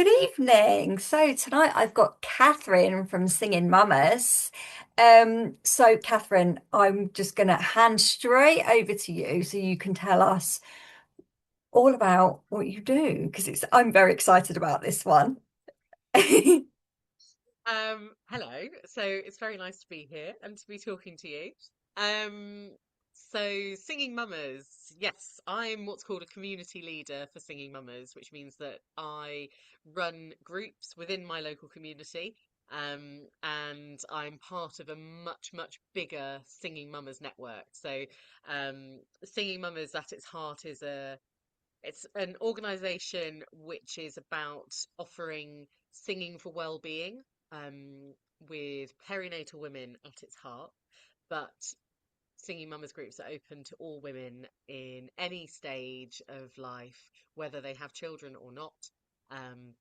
Good evening. So tonight I've got Kathryn from Singing Mamas. So Kathryn, I'm just gonna hand straight over to you so you can tell us all about what you do because I'm very excited about this one. Hello. So it's very nice to be here and to be talking to you. Um, so Singing Mamas, yes, I'm what's called a community leader for Singing Mamas, which means that I run groups within my local community. And I'm part of a much, much bigger Singing Mamas network. Singing Mamas at its heart it's an organization which is about offering singing for well-being, um, with perinatal women at its heart. But Singing Mamas groups are open to all women in any stage of life, whether they have children or not. Um,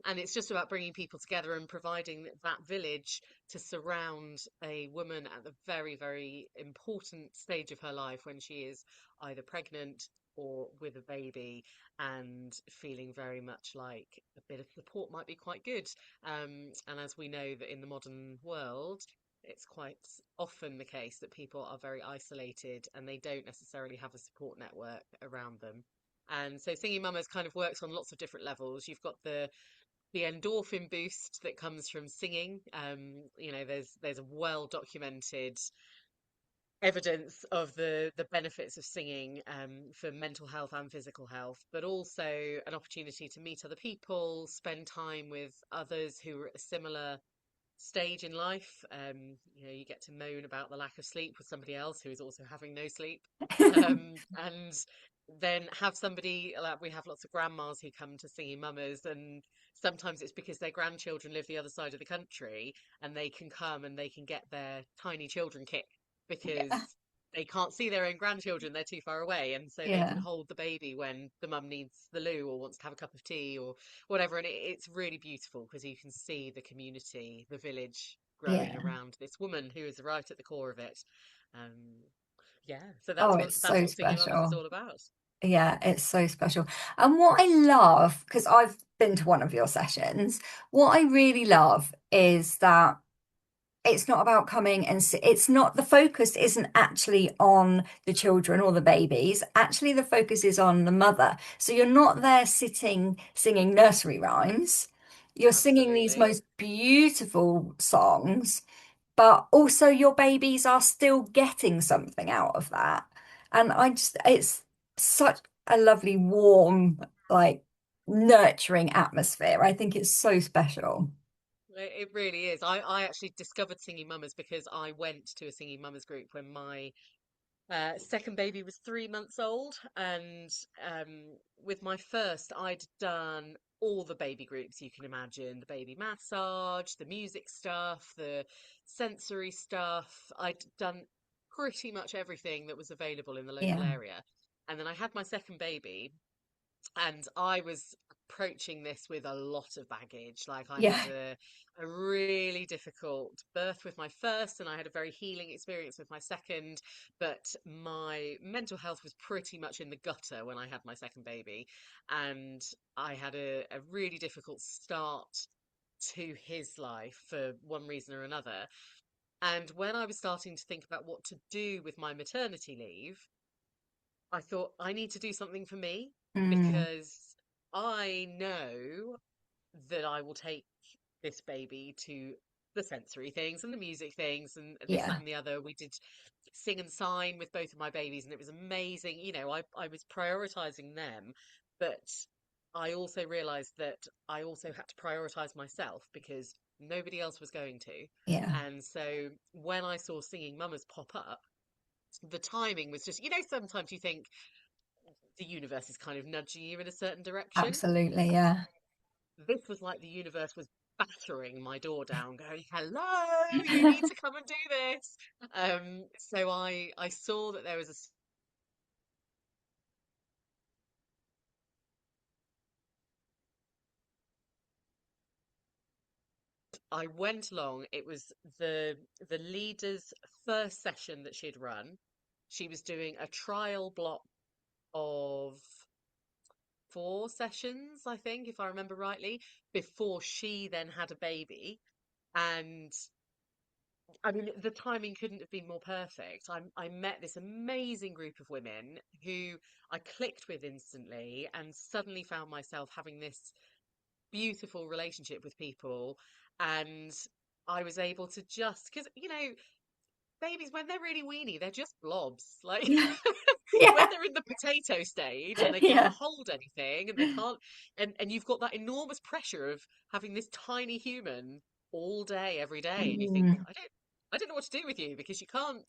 and it's just about bringing people together and providing that village to surround a woman at the very, very important stage of her life when she is either pregnant or with a baby and feeling very much like a bit of support might be quite good. And as we know that in the modern world, it's quite often the case that people are very isolated and they don't necessarily have a support network around them. And so Singing Mamas kind of works on lots of different levels. You've got the endorphin boost that comes from singing. There's a well documented evidence of the benefits of singing, for mental health and physical health, but also an opportunity to meet other people, spend time with others who are at a similar stage in life. You get to moan about the lack of sleep with somebody else who is also having no sleep. And then have somebody like we have lots of grandmas who come to Singing Mamas, and sometimes it's because their grandchildren live the other side of the country and they can come and they can get their tiny children kit because Yeah. they can't see their own grandchildren, they're too far away, and so they can Yeah. hold the baby when the mum needs the loo or wants to have a cup of tea or whatever. And it's really beautiful because you can see the community, the village growing Yeah. around this woman who is right at the core of it. Um, yeah, so Oh, that's what it's that's so what Singing Mamas is special. all about. Yeah, it's so special. And what I love, because I've been to one of your sessions, what I really love is that it's not about coming and it's not, the focus isn't actually on the children or the babies. Actually, the focus is on the mother. So you're not there sitting singing nursery rhymes. You're singing these Absolutely. most beautiful songs, but also your babies are still getting something out of that. And it's such a lovely, warm, like nurturing atmosphere. I think it's so special. It really is. I actually discovered Singing Mamas because I went to a Singing Mamas group when my second baby was 3 months old, and with my first, I'd done all the baby groups you can imagine, the baby massage, the music stuff, the sensory stuff. I'd done pretty much everything that was available in the local Yeah. area. And then I had my second baby, and I was approaching this with a lot of baggage. Like I Yeah. had a really difficult birth with my first, and I had a very healing experience with my second. But my mental health was pretty much in the gutter when I had my second baby, and I had a really difficult start to his life for one reason or another. And when I was starting to think about what to do with my maternity leave, I thought I need to do something for me Mm, because I know that I will take this baby to the sensory things and the music things and this, that, yeah. and the other. We did sing and sign with both of my babies, and it was amazing. I was prioritizing them, but I also realized that I also had to prioritize myself because nobody else was going to. Yeah. And so when I saw Singing Mamas pop up, the timing was just, sometimes you think the universe is kind of nudging you in a certain direction. Absolutely. Yeah. This was like the universe was battering my door down, going, "Hello, you need to come and do this." So I saw that there was I went along. It was the leader's first session that she'd run. She was doing a trial block of 4 sessions, I think, if I remember rightly, before she then had a baby. And I mean, the timing couldn't have been more perfect. I met this amazing group of women who I clicked with instantly and suddenly found myself having this beautiful relationship with people. And I was able to just, because, babies, when they're really weeny, they're just blobs. Like, Yeah. when Yeah. they're in the potato stage and they can't Yeah. hold anything and they can't, and you've got that enormous pressure of having this tiny human all day, every day, and you think, Mm. I don't know what to do with you because you can't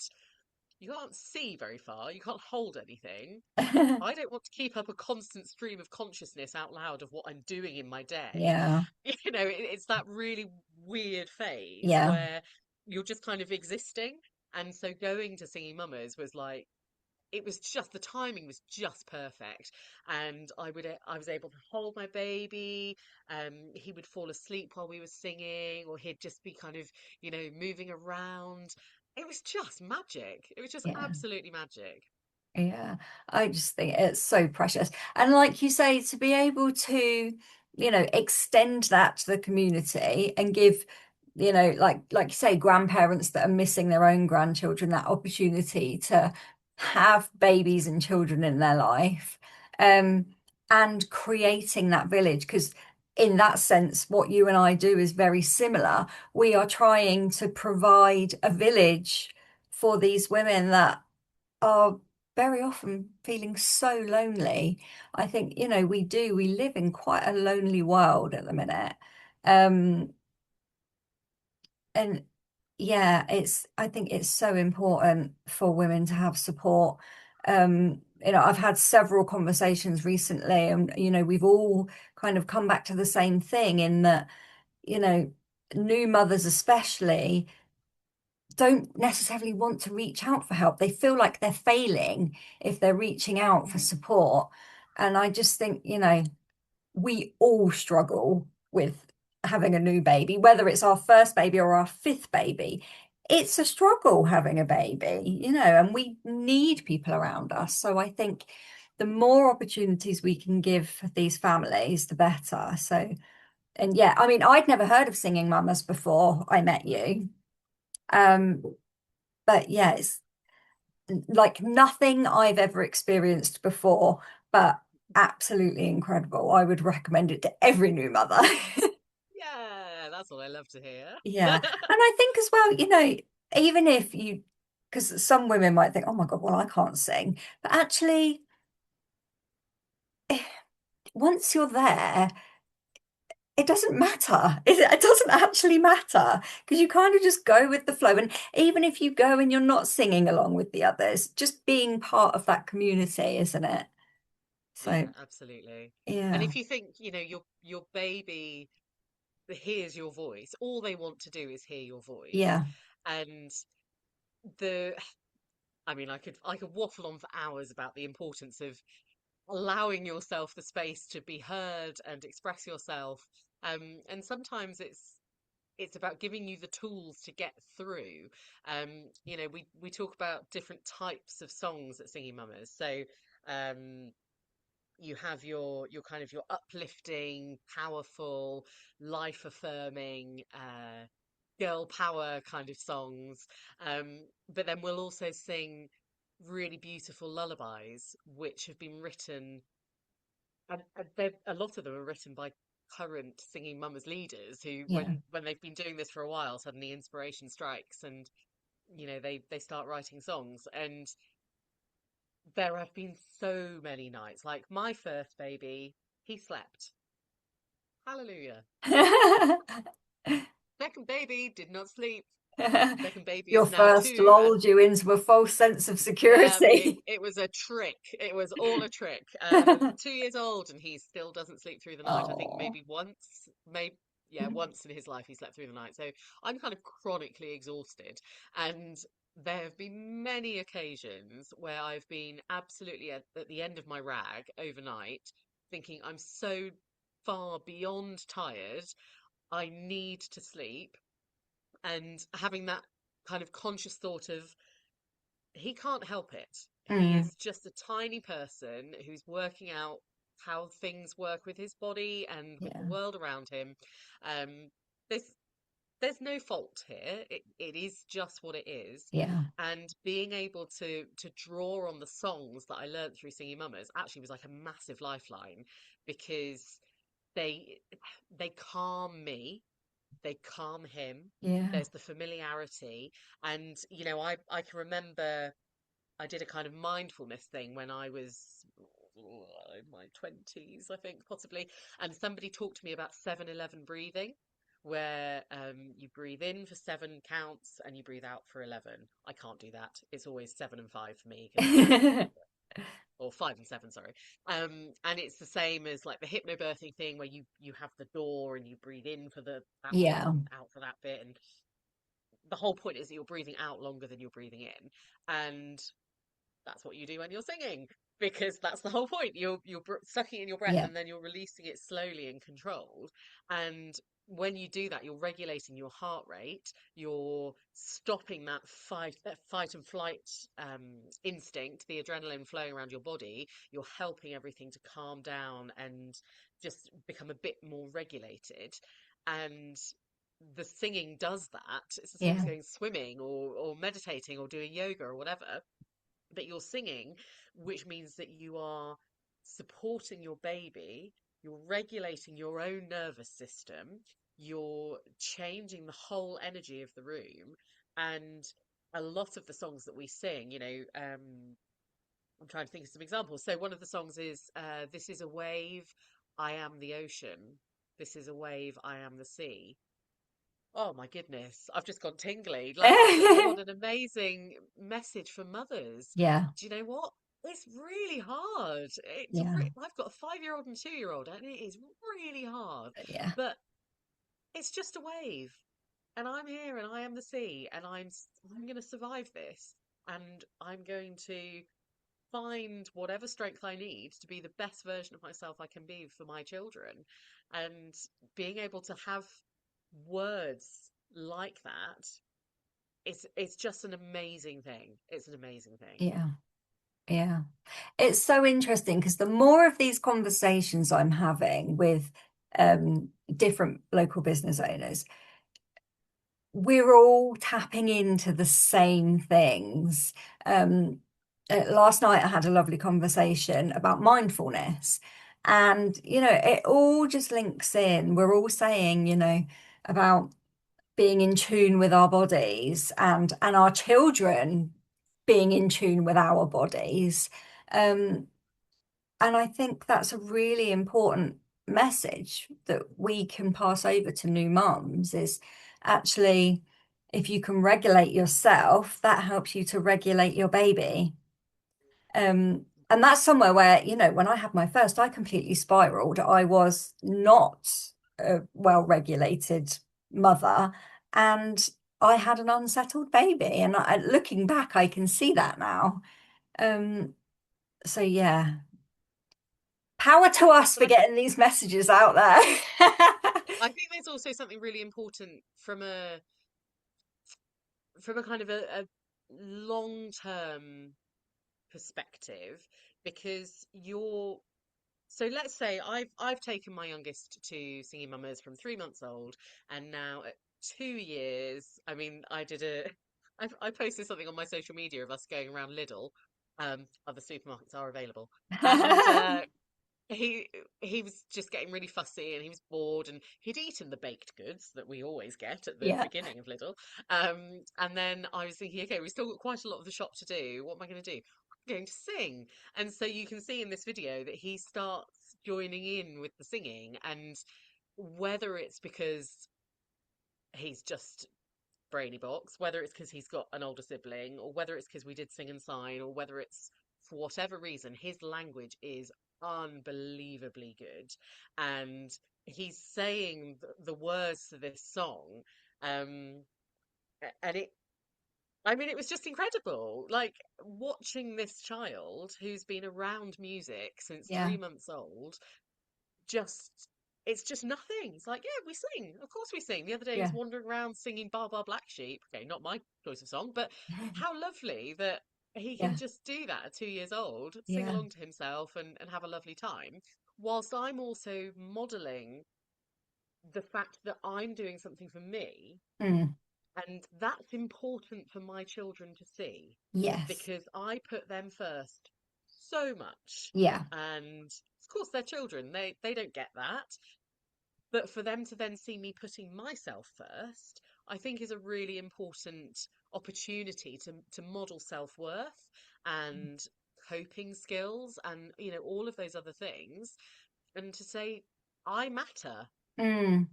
see very far, you can't hold anything. I don't want to keep up a constant stream of consciousness out loud of what I'm doing in my day. Yeah. It's that really weird phase Yeah. where you're just kind of existing. And so going to Singing Mamas was like, it was just the timing was just perfect, and I was able to hold my baby. He would fall asleep while we were singing, or he'd just be kind of moving around. It was just magic. It was just Yeah. absolutely magic. Yeah, I just think it's so precious. And like you say, to be able to, extend that to the community and give, like you say, grandparents that are missing their own grandchildren that opportunity to have babies and children in their life, um, and creating that village. Because in that sense, what you and I do is very similar. We are trying to provide a village for these women that are very often feeling so lonely. I think, we live in quite a lonely world at the minute. Um, and yeah, I think it's so important for women to have support. I've had several conversations recently, and, we've all kind of come back to the same thing in that, you know, new mothers especially don't necessarily want to reach out for help. They feel like they're failing if they're reaching out for support. And I just think, we all struggle with having a new baby, whether it's our first baby or our fifth baby. It's a struggle having a baby, and we need people around us. So I think the more opportunities we can give these families, the better. So, and yeah, I mean, I'd never heard of Singing Mamas before I met you. Um, but yeah, it's like nothing I've ever experienced before, but absolutely incredible. I would recommend it to every new mother. Yeah, that's what I love to hear. Yeah. And I think as well, even if because some women might think, oh my God, well, I can't sing. But actually, once you're there, it doesn't matter. It doesn't actually matter because you kind of just go with the flow. And even if you go and you're not singing along with the others, just being part of that community, isn't it? Yeah, So, absolutely. And yeah, if you think, your baby hears your voice, all they want to do is hear your voice. yeah, And the I mean, I could waffle on for hours about the importance of allowing yourself the space to be heard and express yourself. And sometimes it's about giving you the tools to get through. We talk about different types of songs at Singing Mamas. So um, you have your kind of your uplifting, powerful, life affirming, girl power kind of songs. But then we'll also sing really beautiful lullabies, which have been written, and a lot of them are written by current Singing Mamas leaders who, yeah. when they've been doing this for a while, suddenly inspiration strikes, and they start writing songs. And there have been so many nights, like my first baby, he slept. Hallelujah. Second baby did not sleep. Second baby Your is now first 2, and lulled you into a false sense of yeah, it, security. it was a trick. It was all a trick. 2 years old, and he still doesn't sleep through the night. I think Oh, maybe once, maybe, yeah, once in his life he slept through the night. So I'm kind of chronically exhausted. And there have been many occasions where I've been absolutely at the end of my rag overnight, thinking I'm so far beyond tired. I need to sleep. And having that kind of conscious thought of, he can't help it. He mm, is just a tiny person who's working out how things work with his body and with the Yeah. world around him. Um, there's there's no fault here. It is just what it is. Yeah. And being able to draw on the songs that I learned through Singing Mamas actually was like a massive lifeline because they they calm me, they calm him. Yeah. There's the familiarity. And, I can remember I did a kind of mindfulness thing when I was in my 20s, I think, possibly. And somebody talked to me about 7-11 breathing, where you breathe in for 7 counts and you breathe out for 11. I can't do that. It's always 7 and 5 for me because it's or 5 and 7, sorry. And it's the same as like the hypnobirthing thing where you have the door and you breathe in for that bit Yeah. and out for that bit. And the whole point is that you're breathing out longer than you're breathing in. And that's what you do when you're singing because that's the whole point. You're sucking in your breath Yeah. and then you're releasing it slowly and controlled. And when you do that, you're regulating your heart rate. You're stopping that fight and flight instinct, the adrenaline flowing around your body. You're helping everything to calm down and just become a bit more regulated. And the singing does that. It's the same as Yeah. going swimming or meditating or doing yoga or whatever, but you're singing, which means that you are supporting your baby, you're regulating your own nervous system, you're changing the whole energy of the room. And a lot of the songs that we sing, I'm trying to think of some examples. So one of the songs is This is a Wave, I Am the Ocean. This is a wave, I am the sea. Oh my goodness, I've just gone tingly. Like, what an amazing message for mothers. Yeah. Do you know what? It's really hard. Yeah. I've got a 5-year-old and 2-year-old, and it is really hard. Yeah. But it's just a wave, and I'm here, and I am the sea, and I'm going to survive this, and I'm going to find whatever strength I need to be the best version of myself I can be for my children. And being able to have words like that, it's just an amazing thing. It's an amazing thing. Yeah. Yeah. It's so interesting because the more of these conversations I'm having with different local business owners, we're all tapping into the same things. Last night I had a lovely conversation about mindfulness, and it all just links in. We're all saying, about being in tune with our bodies and our children being in tune with our bodies. Um, and I think that's a really important message that we can pass over to new mums is actually, if you can regulate yourself, that helps you to regulate your baby. And that's somewhere where, when I had my first, I completely spiraled. I was not a well-regulated mother, and I had an unsettled baby. And looking back, I can see that now. Um, so yeah, power to us But for getting these messages out there. I think there's also something really important from a kind of a long-term perspective, because so let's say I've taken my youngest to Singing Mamas from 3 months old, and now at 2 years, I mean, I posted something on my social media of us going around Lidl. Other supermarkets are available, and he he was just getting really fussy and he was bored and he'd eaten the baked goods that we always get at the Yeah, beginning of Lidl. And then I was thinking, okay, we've still got quite a lot of the shop to do. What am I going to do? I'm going to sing. And so you can see in this video that he starts joining in with the singing, and whether it's because he's just brainy box, whether it's because he's got an older sibling, or whether it's because we did sing and sign, or whether it's for whatever reason, his language is unbelievably good. And he's saying the words to this song. Um, and I mean, it was just incredible. Like watching this child who's been around music since yeah, 3 months old just it's just nothing. It's like, yeah, we sing. Of course we sing. The other day he was yeah, wandering around singing Bar Bar Black Sheep. Okay, not my choice of song, but how lovely that he yeah, can just do that at 2 years old, sing yeah, along to himself and have a lovely time. whilst I'm also modeling the fact that I'm doing something for me, Mm, and that's important for my children to see yes. because I put them first so much. Yeah. And of course, they're children, they don't get that. But for them to then see me putting myself first, I think is a really important opportunity to model self-worth and coping skills and, all of those other things. And to say, I matter. Mm,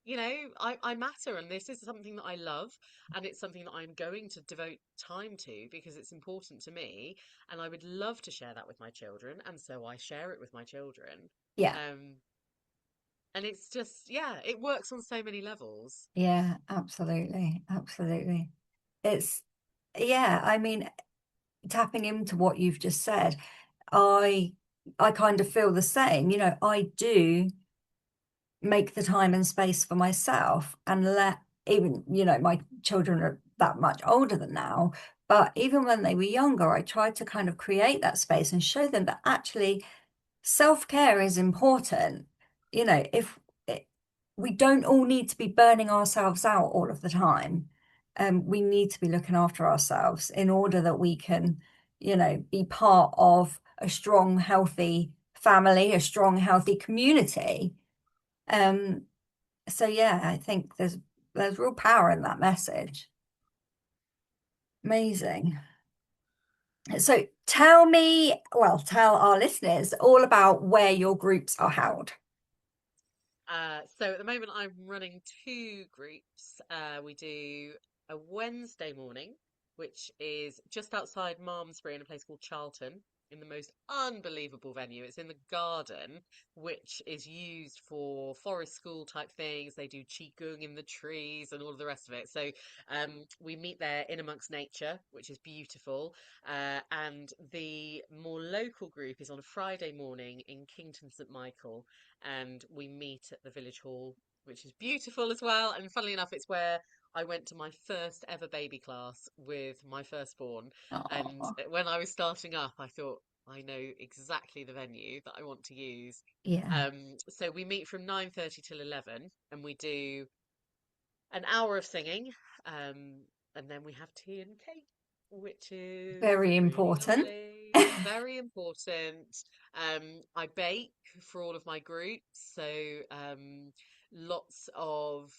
I matter, and this is something that I love, and it's something that I'm going to devote time to because it's important to me, and I would love to share that with my children, and so I share it with my children. yeah. Um, and it's just, yeah, it works on so many levels. Yeah, absolutely. Absolutely. It's, yeah, I mean, tapping into what you've just said, I I kind of feel the same. I do make the time and space for myself and let even, my children are that much older than now, but even when they were younger, I tried to kind of create that space and show them that actually self-care is important. If it, we don't all need to be burning ourselves out all of the time. We need to be looking after ourselves in order that we can, be part of a strong, healthy family, a strong, healthy community. Um, so yeah, I think there's real power in that message. Amazing. So tell our listeners all about where your groups are held. So at the moment, I'm running two groups. We do a Wednesday morning, which is just outside Malmesbury in a place called Charlton, in the most unbelievable venue. It's in the garden, which is used for forest school type things. They do qigong in the trees and all of the rest of it. So we meet there in amongst nature, which is beautiful. And the more local group is on a Friday morning in Kington St Michael, and we meet at the village hall, which is beautiful as well. And funnily enough, it's where I went to my first ever baby class with my firstborn. And Oh, when I was starting up, I thought, I know exactly the venue that I want to use. yeah, So we meet from 9:30 till 11, and we do an hour of singing, and then we have tea and cake, which is very really important. lovely, very important. I bake for all of my groups, so lots of.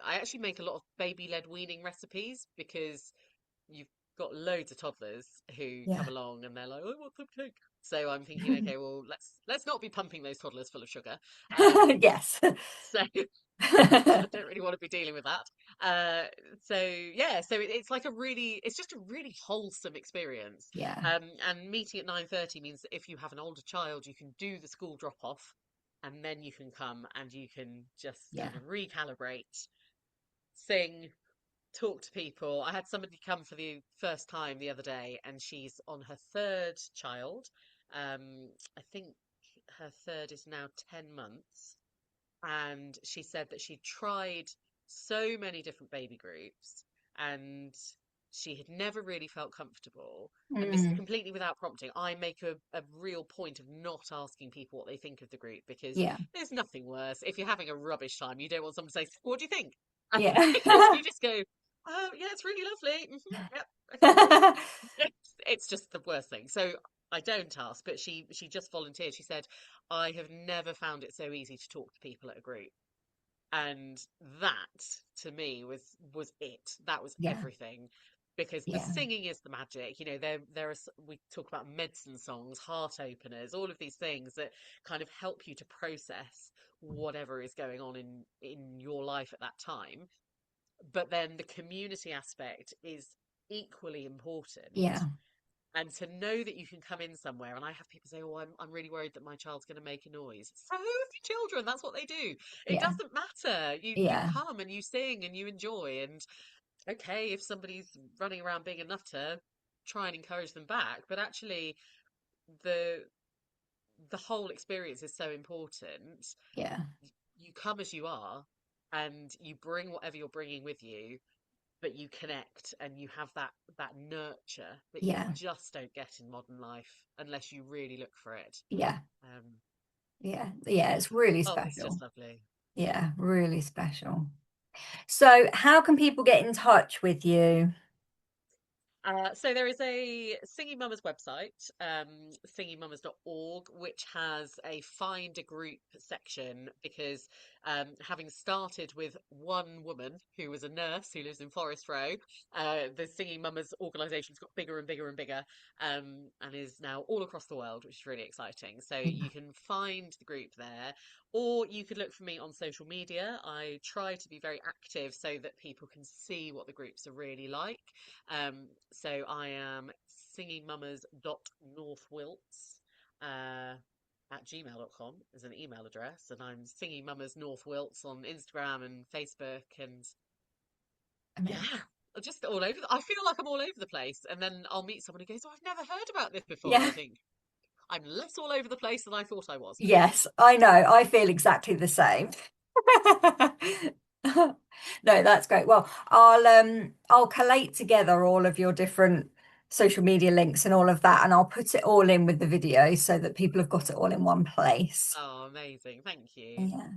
I actually make a lot of baby-led weaning recipes because you've got loads of toddlers who come Yeah. along and they're like, "I want some cake." So I'm thinking, okay, well, let's not be pumping those toddlers full of sugar. Yes. So I don't really want to be dealing with that. Uh, so yeah, so it's like it's just a really wholesome experience. Yeah, And meeting at 9:30 means that if you have an older child, you can do the school drop off, and then you can come and you can just yeah, kind of recalibrate, sing, talk to people. I had somebody come for the first time the other day, and she's on her third child. I think her third is now 10 months, and she said that she'd tried so many different baby groups and she had never really felt comfortable. And this is mm, completely without prompting. I make a real point of not asking people what they think of the group because yeah, there's nothing worse. If you're having a rubbish time, you don't want someone to say, "What do you think?" yeah. You just go, "Oh, yeah, it's really lovely. Yep, okay, cool." It's just the worst thing. So I don't ask, but she just volunteered. She said, "I have never found it so easy to talk to people at a group." And that to me was it. That was Yeah, everything. Because the yeah, singing is the magic. We talk about medicine songs, heart openers, all of these things that kind of help you to process whatever is going on in your life at that time. But then the community aspect is equally important, yeah, and to know that you can come in somewhere. And I have people say, "Oh, I'm really worried that my child's going to make a noise." So have your children. That's what they do. It yeah, doesn't matter. You yeah, come and you sing and you enjoy. And okay, if somebody's running around being a nutter, try and encourage them back. But actually, the the whole experience is so important. yeah, You come as you are, and you bring whatever you're bringing with you, but you connect and you have that nurture that you yeah, just don't get in modern life unless you really look for it. yeah. Um, Yeah, yeah, it's really Oh, it's special. just lovely. Yeah, really special. So, how can people get in touch with you? So there is a Singing Mamas website, singingmamas.org, which has a find a group section because having started with one woman who was a nurse who lives in Forest Row, the Singing Mamas organisation's got bigger and bigger and bigger, and is now all across the world, which is really exciting. So you can find the group there, or you could look for me on social media. I try to be very active so that people can see what the groups are really like. So I am singingmamas.northwilts uh, at gmail.com as an email address, and I'm Singing Mamas North Wilts on Instagram and Facebook, and yeah, Amazing. just all over. I feel like I'm all over the place, and then I'll meet someone who goes, "Oh, I've never heard about this before," and I Yeah. think I'm less all over the place than I thought I was. Yes, I know. I feel exactly the same. No, that's great. Well, I'll collate together all of your different social media links and all of that, and I'll put it all in with the video so that people have got it all in one place. Oh, amazing! Thank you. Yeah.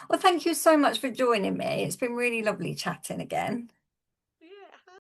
Well, thank you so much for joining me. It's been really lovely chatting again.